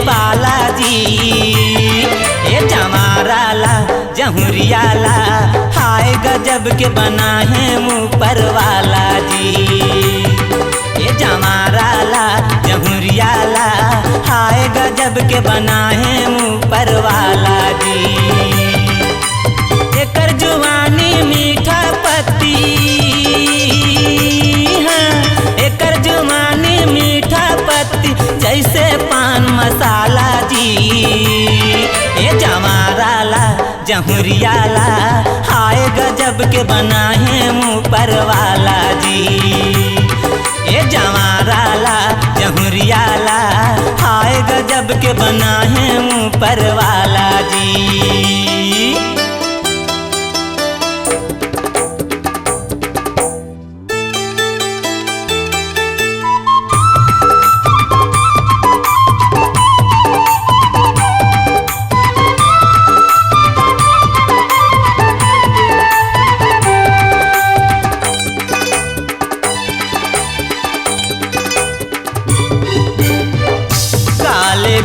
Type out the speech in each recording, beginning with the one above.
बालाजी। ए जमाराला जहुरियाला हाय गजब के बना है ऊपर वाला जी। ए जमाराला जहुरियाला हाय गजब के बना है ऊपर वाला जी। एकर जुवानी मीठा पत्ती, एकर जुबानी मीठा पत्ती जैसे पान मसाला जी। ए जमाराला जहुरियाला हाय गजब के बना है ऊपर वाला जी। ए जमाराला जहुरियाला हाय गजब के बना है ऊपर वाला जी।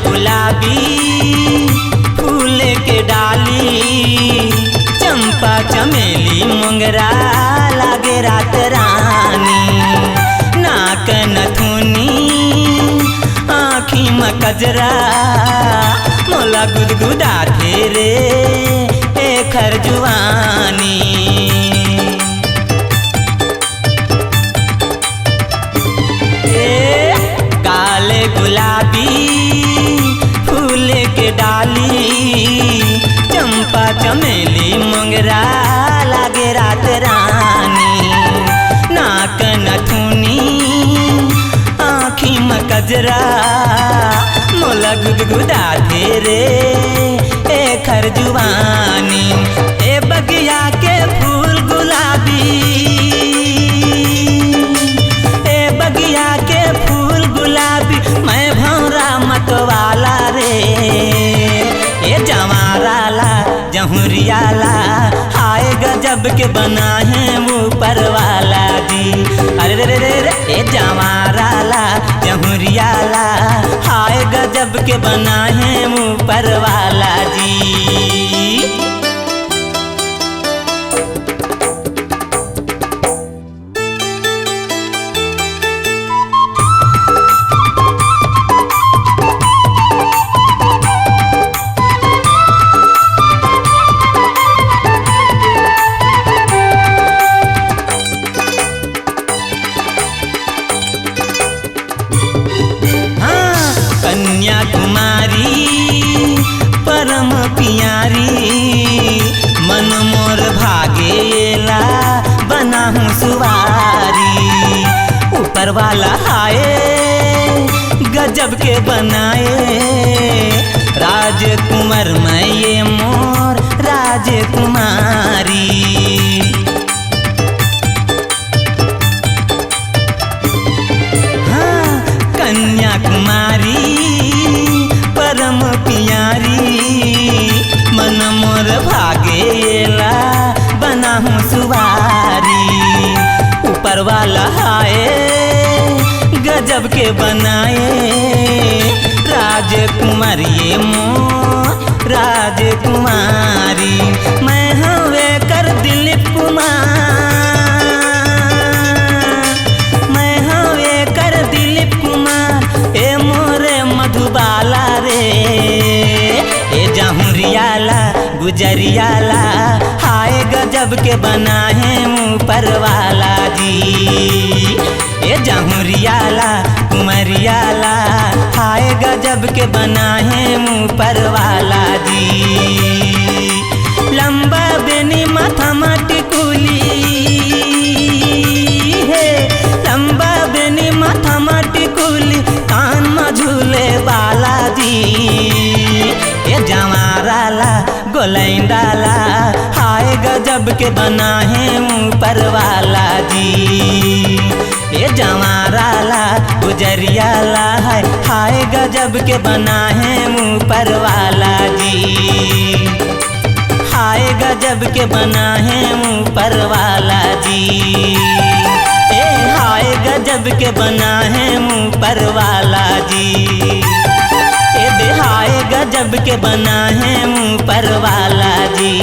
गुलाबी फूल के डाली, चंपा चमेली मोंगरा लागे रात रानी। नाक नथुनी आँखी में कजरा मोला गुदगुदा थे रे एकर जुवानी। काले गुलाबी फूल के डाली, चंपा चमेली मोंगरा लागे रात रानी। नाक नथुनी आँखी में कजरा मोला गुदगुदा थे रे एकर जुवानी। ए बगिया के फूल गुलाबी, ए बगिया के फूल गुलाबी मैं भौरा मतवाला रे। ए जमाराला जहुरियाला हाय गजब के बना है ऊपर वाला जी। अरे रे रे रे रे ए जमाराला जहुरियाला हाय गजब के बना है ऊपर वाला जी। कन्याकुमारी परम पियारी, मन मोर भागेला बना हूँ सुवारी। ऊपर वाला हाय गजब के बनाए, राजकुमार मैं ये मोर राजकुमारी। हाँ कन्याकुमारी परम पियारी, मन मोर भागेला बना हूँ सुवारी। ऊपर वाला हाय गजब के बनाए, राजकुमार ये मोर राजकुमारी। मैं हवे कर दिलीप कुमार, मैं हवे कर दिलीप कुमार ए मोरे मधुबाला रे। ए जहुरियाला गुजरियाला हाय गजब के बना है ऊपर वाला जी। ए जहुरियाला कुमरियाला हाय गजब के बना है ऊपर वाला जी। लंबा बेनी माथा मटकुली है, लंबा बेनी माथा मटकुली कान में झूले बाला जी। ए जमाराला गोलैंडाला हाय गजब के बना है ऊपर वाला जी। ए जमाराला गुजरियाला हाय गजब के बना है ऊपर वाला जी। हाय गजब के बना है ऊपर वाला जी। ए हाय गजब के बना है ऊपर वाला जी। ए गजब के बना है ऊपर वाला जी।